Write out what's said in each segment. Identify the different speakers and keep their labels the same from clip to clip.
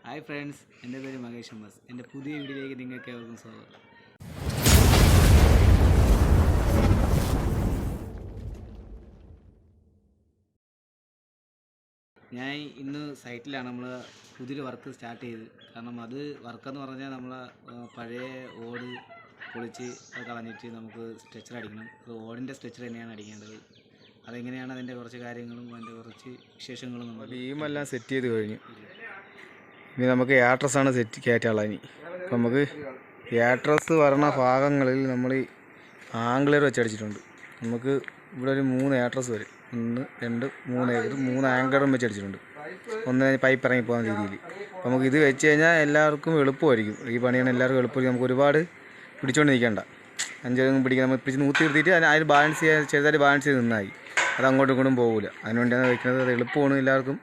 Speaker 1: Hi friends, എൻ്റെ പേര് Mahesh M S. എൻ്റെ പുതിയ വീഡിയോയിലേക്ക് നിങ്ങൾക്ക് ഏവർക്കും സ്വാഗതം. ഞാൻ ഇന്ന് സൈറ്റിലാണ് നമ്മൾ പുതിയൊരു വർക്ക് സ്റ്റാർട്ട് ചെയ്ത്. കാരണം അത് വർക്കെന്ന് പറഞ്ഞാൽ നമ്മൾ പഴയ ഓട് പൊളിച്ച് അത് കളഞ്ഞിട്ട് നമുക്ക് സ്ട്രെച്ചർ അടിക്കണം. അത് ഓടിൻ്റെ സ്ട്രെച്ചർ തന്നെയാണ് അടിക്കേണ്ടത്. അതെങ്ങനെയാണ് അതിൻ്റെ കുറച്ച് കാര്യങ്ങളും അതിൻ്റെ കുറച്ച് വിശേഷങ്ങളും നമ്മൾ
Speaker 2: ബീമെല്ലാം സെറ്റ് ചെയ്ത് കഴിഞ്ഞു. ഇനി നമുക്ക് യാട്രസാണ് സെറ്റ് കയറ്റാനുള്ളത്. ഇനി അപ്പം നമുക്ക് യാട്രസ് വരണ ഭാഗങ്ങളിൽ നമ്മൾ ആംഗ്ലർ വെച്ചടിച്ചിട്ടുണ്ട്. നമുക്ക് ഇവിടെ ഒരു 3 യാട്രസ് വരും. 1 2 3 3 ആംഗ്ലറും വെച്ചടിച്ചിട്ടുണ്ട്. ഒന്ന് പൈപ്പ് ഇറങ്ങി പോകുന്ന രീതിയിൽ. അപ്പം നമുക്ക് ഇത് വെച്ച് കഴിഞ്ഞാൽ എല്ലാവർക്കും എളുപ്പമായിരിക്കും. ഈ പണിയാണ് എല്ലാവർക്കും എളുപ്പമായിരിക്കും. നമുക്ക് ഒരുപാട് പിടിച്ചുകൊണ്ട് നിൽക്കേണ്ട. 5 പിടിക്കാൻ നമ്മൾ പിടിച്ച് നൂത്തി നിർത്തിയിട്ട് അതിന് ബാലൻസ് ചെയ്യാൻ ചെറുതായിട്ട് ബാലൻസ് ചെയ്ത് നിന്നായി. അത് അങ്ങോട്ടും ഇങ്ങോട്ടും പോകില്ല. അതിനുവേണ്ടിയാണ് വയ്ക്കുന്നത്. അത് എളുപ്പമാണ് എല്ലാവർക്കും.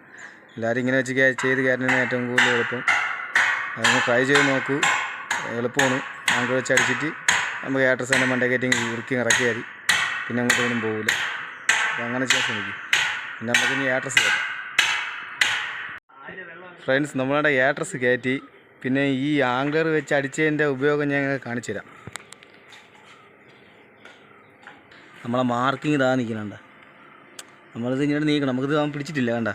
Speaker 2: എല്ലാവരും ഇങ്ങനെ വെച്ച് ചെയ്ത് കയറ്റുന്നതിന് ഏറ്റവും കൂടുതൽ എളുപ്പം. അതൊന്ന് ട്രൈ ചെയ്ത് നോക്കൂ. എളുപ്പമാണ്. ആംഗ്ലർ വെച്ച് അടിച്ചിട്ട് നമുക്ക് യാട്രസ് തന്നെ മണ്ടേ കയറ്റി ഉറുക്കി ഇറക്കിയാൽ പിന്നെ അങ്ങോട്ടും ഒന്നും പോകില്ല. അപ്പം അങ്ങനെ ചെയ്യാൻ ശ്രമിക്കും. പിന്നെ നമുക്ക് ഇനി യാട്രസ് കയറ്റാം. ഫ്രണ്ട്സ്, നമ്മളുടെ യാട്രസ് കയറ്റി. പിന്നെ ഈ ആംഗ്ലർ വെച്ച് അടിച്ചതിൻ്റെ ഉപയോഗം ഞാൻ കാണിച്ചു തരാം. നമ്മളെ മാർക്കിങ് ഇതാ നിൽക്കുന്നുണ്ട്. നമ്മളിത് ഇങ്ങനെ നീക്കണം. നമുക്കിത് അവൻ പിടിച്ചിട്ടില്ല, കണ്ട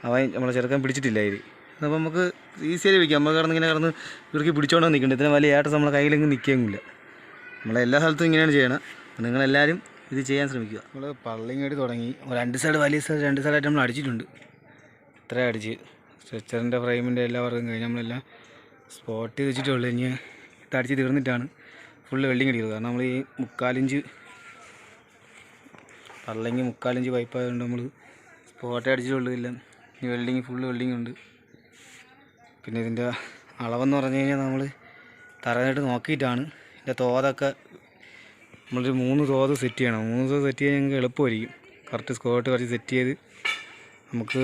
Speaker 2: അവൻ നമ്മളെ ചെറുക്കാൻ പിടിച്ചിട്ടില്ല ഇതിൽ. അപ്പോൾ നമുക്ക് ഈസിയായി വയ്ക്കാം. നമ്മൾ ഇങ്ങനെ കിടന്ന് ഇവർക്ക് പിടിച്ചോണ്ട് നിൽക്കുന്നുണ്ട്. ഇത്ര വലിയ യാട്രസ് നമ്മളെ കയ്യിലെങ്കിലും നിൽക്കുകയില്ല. നമ്മളെല്ലാ സ്ഥലത്തും ഇങ്ങനെയാണ് ചെയ്യണം. നിങ്ങളെല്ലാവരും ഇത് ചെയ്യാൻ ശ്രമിക്കുക. നമ്മൾ പള്ളിങ്ങടി തുടങ്ങി 2 സൈഡ് വലിയ സൈഡ് 2 സൈഡായിട്ട് നമ്മൾ അടിച്ചിട്ടുണ്ട്. ഇത്ര അടിച്ച് സ്ട്രെച്ചറിൻ്റെ ഫ്രെയിമിൻ്റെ എല്ലാ വർക്കും കഴിഞ്ഞ് നമ്മളെല്ലാം സ്പോട്ട് ചെയ്ത് വെച്ചിട്ടുള്ളൂ. ഇനി ഇത് അടിച്ച് തീർന്നിട്ടാണ് ഫുള്ള് വെൽഡിങ് അടിക്കുന്നത്. കാരണം നമ്മൾ ഈ 3/4 ഇഞ്ച് പള്ളങ്ങി 3/4 ഇഞ്ച് പൈപ്പായതുകൊണ്ട് നമ്മൾ സ്പോട്ടേ അടിച്ചിട്ടുള്ളൂ. ഇല്ല, ഇനി വെൽഡിങ് ഫുള്ള് വെൽഡിങ് ഉണ്ട്. പിന്നെ ഇതിൻ്റെ അളവെന്ന് പറഞ്ഞു കഴിഞ്ഞാൽ നമ്മൾ തറയായിട്ട് നോക്കിയിട്ടാണ് ഇതിൻ്റെ തോതൊക്കെ നമ്മളൊരു 3 തോത് സെറ്റ് ചെയ്യണം. 3 തോത് സെറ്റ് ചെയ്യാൻ ഞങ്ങൾക്ക് എളുപ്പമായിരിക്കും. കറക്റ്റ് സ്കോട്ട് വരച്ച് സെറ്റ് ചെയ്ത് നമുക്ക്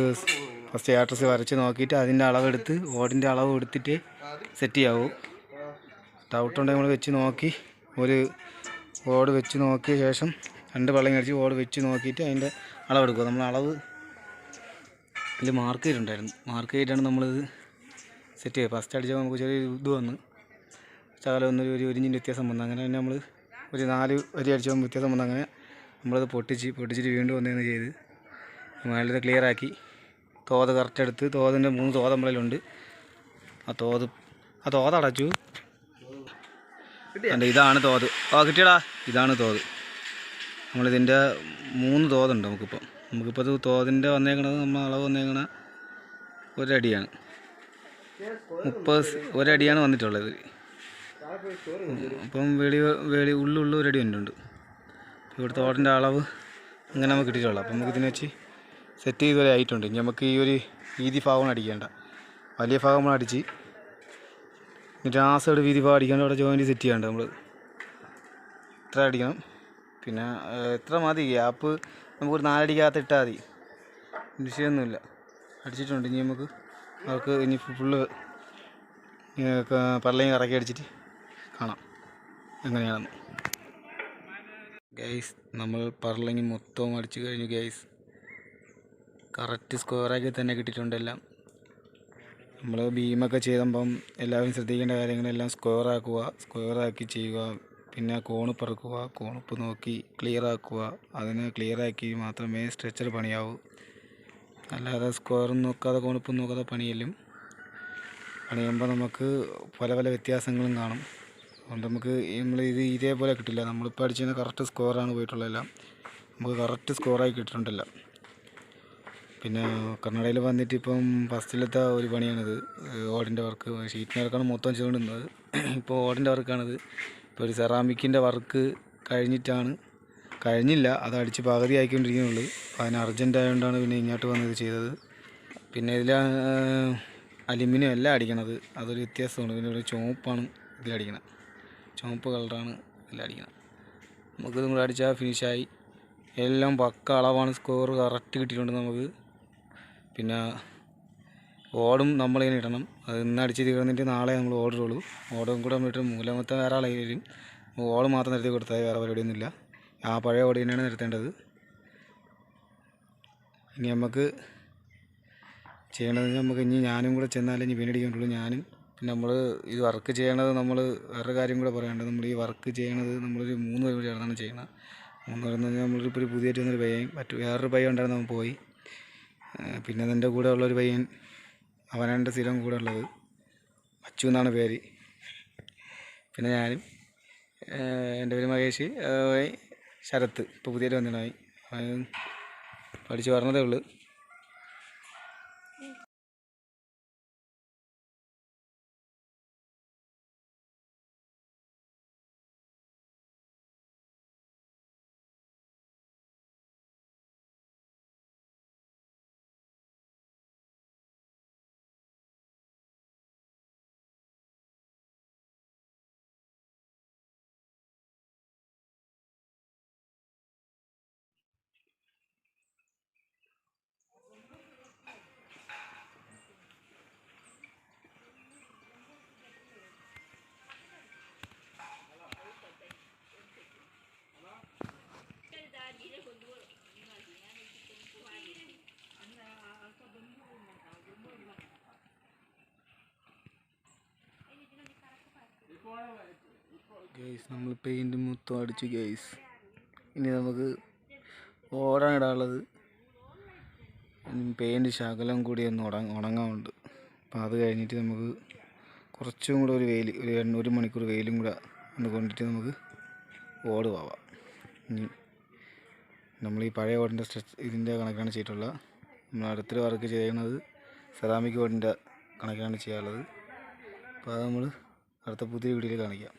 Speaker 2: ഫസ്റ്റ് യാട്രസ് വരച്ച് നോക്കിയിട്ട് അതിൻ്റെ അളവെടുത്ത് ഓടിൻ്റെ അളവ് എടുത്തിട്ട് സെറ്റ് ചെയ്യാവൂ. ഡൗട്ടുണ്ടെങ്കിൽ നമ്മൾ വെച്ച് നോക്കി ഒരു ഓട് വെച്ച് നോക്കിയ ശേഷം 2 പള്ളങ്ങി അടിച്ച് ഓട് വെച്ച് നോക്കിയിട്ട് അതിൻ്റെ അളവെടുക്കുക. നമ്മൾ അളവ് ഇതിൽ മാർക്ക് ചെയ്തിട്ടുണ്ടായിരുന്നു. മാർക്ക് ചെയ്തിട്ടാണ് നമ്മളിത് സെറ്റ് ചെയ്യുക. ഫസ്റ്റ് അടിച്ചാൽ നമുക്ക് ചെറിയ ഇത് വന്ന് ശകലം ഒരു ഇഞ്ചിൻ്റെ വ്യത്യാസം വന്നു. അങ്ങനെ തന്നെ നമ്മൾ ഒരു 4 വരി അടിച്ചാൽ വ്യത്യാസം വന്നു. അങ്ങനെ നമ്മളത് പൊട്ടിച്ചിട്ട് വീണ്ടും ഒന്നേന്ന് ചെയ്ത് മേളിൽ ക്ലിയറാക്കി തോത് കറക്റ്റ് എടുത്ത് തോതിൻ്റെ 3 തോത് നമ്മളിലുണ്ട്. ആ തോത് അടച്ചു. അല്ല, ഇതാണ് തോത്. കിട്ടിയടാ, ഇതാണ് തോത്. നമ്മളിതിൻ്റെ 3 തോതുണ്ട് നമുക്കിപ്പോൾ ഇത് തോതിൻ്റെ വന്നേക്കണത് നമ്മൾ അളവ് വന്നേക്കണ 1 അടിയാണ്. 1 അടിയാണ് വന്നിട്ടുള്ളത്. അപ്പം ഉള്ളു 1 അടി വന്നിട്ടുണ്ട്. ഇവിടുത്തെ ഓടിൻ്റെ അളവ് അങ്ങനെ നമുക്ക് കിട്ടിയിട്ടുള്ളൂ. അപ്പം നമുക്ക് ഇതിനെ വെച്ച് സെറ്റ് ചെയ്ത് വരെ ആയിട്ടുണ്ട്. ഇനി നമുക്ക് ഈ ഒരു വീതി ഭാഗമാണ് അടിക്കേണ്ട. വലിയ ഭാഗം നമ്മൾ അടിച്ച് എന്നിട്ട് ആ സൈഡ് വീതി ഭാഗം അടിക്കാണ്ട് അവിടെ ജോയിൻറ്റ് സെറ്റ് ചെയ്യാണ്ട് നമ്മൾ ഇത്ര അടിക്കണം. പിന്നെ എത്ര മതി ഗ്യാപ്പ് നമുക്കൊരു 4 അടിക്കകത്ത് ഇട്ടാൽ മതി. വിഷയമൊന്നുമില്ല. അടിച്ചിട്ടുണ്ട്. ഇനി നമുക്ക് അവർക്ക് ഇനി ഫുള്ള് പള്ളയും കറക്കി അടിച്ചിട്ട് കാണാം എങ്ങനെയാണെന്ന്. ഗൈസ്, നമ്മൾ പർലിങ് മൊത്തവും അടിച്ചു കഴിഞ്ഞു. ഗൈസ്, കറക്റ്റ് സ്ക്വയറാക്കി തന്നെ കിട്ടിയിട്ടുണ്ട് എല്ലാം. നമ്മൾ ബീമൊക്കെ ചെയ്തപ്പം എല്ലാവരും ശ്രദ്ധിക്കേണ്ട കാര്യങ്ങളെല്ലാം സ്ക്വയറാക്കി ചെയ്യുക. പിന്നെ കോണ് പറക്കുക, കോണിപ്പ് നോക്കി ക്ലിയറാക്കുക. അതിനെ ക്ലിയറാക്കി മാത്രമേ സ്ട്രെച്ചർ പണിയാവൂ. അല്ലാതെ സ്ക്വയറും നോക്കാതെ കോണിപ്പും നോക്കാതെ പണിയുമ്പോൾ നമുക്ക് പല വ്യത്യാസങ്ങളും കാണും. അതുകൊണ്ട് നമുക്ക് ഇത് ഇതേപോലെ കിട്ടില്ല. നമ്മളിപ്പോൾ അടിച്ചതിന് കറക്റ്റ് സ്കോറാണ് പോയിട്ടുള്ളതെല്ലാം. നമുക്ക് കറക്റ്റ് സ്കോറായി കിട്ടിയിട്ടുണ്ടല്ല. പിന്നെ കർണാടകയിൽ വന്നിട്ട് ഇപ്പം ഫസ്റ്റിലത്തെ ഒരു പണിയാണിത്. ഓടിൻ്റെ വർക്ക് ഷീറ്റിൻ്റെ വർക്കാണ് മൊത്തം ചെയ്തുകൊണ്ടിരുന്നത്. ഇപ്പോൾ ഓടിൻ്റെ വർക്കാണിത്. ഇപ്പോൾ ഒരു സെറാമിക്കിൻ്റെ വർക്ക് കഴിഞ്ഞില്ല. അത് അടിച്ച് പകുതി ആയിക്കൊണ്ടിരിക്കുന്നുള്ളൂ. അതിന് അർജൻറ്റ് ആയതുകൊണ്ടാണ് പിന്നെ ഇങ്ങോട്ട് വന്നത് ചെയ്തത്. പിന്നെ ഇതിൽ അലുമിനിയം അല്ല അടിക്കണത്. അതൊരു വ്യത്യാസമാണ്. പിന്നെ ഒരു ചുവപ്പാണ് ഇതിലടിക്കണം. ചുവപ്പ് കളറാണ് ഇതിലടിക്കണം. നമുക്കിതും കൂടെ അടിച്ചാൽ ഫിനിഷായി. എല്ലാം പക്ക അളവാണ്. സ്കോർ കറക്റ്റ് കിട്ടിയിട്ടുണ്ട് നമുക്ക്. പിന്നെ ഓടും നമ്മളിങ്ങനെ ഇടണം. അത് ഇന്ന് അടിച്ച് തീർന്നിട്ട് നാളെ നമ്മൾ ഓടുള്ളൂ. ഓടും കൂടെ നമ്മളിട്ട് മൂലമൊത്തം വേറെ ആളെ വരും. ഓട് മാത്രം നിരത്തി കൊടുത്താൽ വേറെ പരിപാടിയൊന്നുമില്ല. ആ പഴയ ഓട് തന്നെയാണ് നിരത്തേണ്ടത്. ഇനി നമുക്ക് ചെയ്യണത് നമുക്ക് ഇനി ഞാനും കൂടെ ചെന്നാലേ ഇനി വീണടിക്കാൻ പറ്റുള്ളൂ. ഞാനും പിന്നെ നമ്മൾ ഈ വർക്ക് ചെയ്യണത് നമ്മൾ വേറെ കാര്യം കൂടെ പറയേണ്ടത്, നമ്മൾ ഈ വർക്ക് ചെയ്യണത് നമ്മളൊരു 3 പേര് ചേർന്നാണ് ചെയ്യണത്. 3 പേരെന്ന് പറഞ്ഞാൽ നമ്മളിപ്പോൾ ഒരു പുതിയതായിട്ട് വന്നൊരു പയ്യൻ, വേറൊരു പയ്യൻ ഉണ്ടായിരുന്നു, അവൻ പോയി. പിന്നെ എൻ്റെ കൂടെ ഉള്ളൊരു പയ്യൻ, അവനാണ് എൻ്റെ സ്ഥിരം കൂടെ ഉള്ളത്, അച്ചു എന്നാണ് പേര്. പിന്നെ ഞാനും, എൻ്റെ പേര് മഹേഷ്, ശരത്ത് ഇപ്പോൾ പുതിയതായിട്ട് വന്നിട്ടായി, പഠിച്ച് പറഞ്ഞതേ ഉള്ളൂ. ഗൈസ്, നമ്മൾ പെയിൻറ്റ് മൊത്തം അടിച്ചു ഗൈസ്. ഇനി നമുക്ക് ഓടാൻ ഇടാനുള്ളത് പെയിൻറ്റ് ശകലം കൂടി ഒന്ന് ഉണങ്ങാനുണ്ട്. അപ്പോൾ അത് കഴിഞ്ഞിട്ട് നമുക്ക് കുറച്ചും കൂടെ ഒരു വെയിൽ, ഒരു മണിക്കൂർ വെയിലും കൂടെ ഒന്ന് കൊണ്ടിട്ട് നമുക്ക് ഓട് പോവാം. ഇനി നമ്മൾ ഈ പഴയ ഓടിൻ്റെ ഇതിൻ്റെ കണക്കാണ് ചെയ്തിട്ടുള്ളത്. നമ്മൾ അടുത്തൊരു വർക്ക് ചെയ്യുന്നത് സെറാമിക് ഓടിൻ്റെ കണക്കാണ് ചെയ്യാനുള്ളത്. അപ്പോൾ അത് നമ്മൾ അടുത്ത പുതിയ വീഡിയോയിൽ കാണിക്കാം.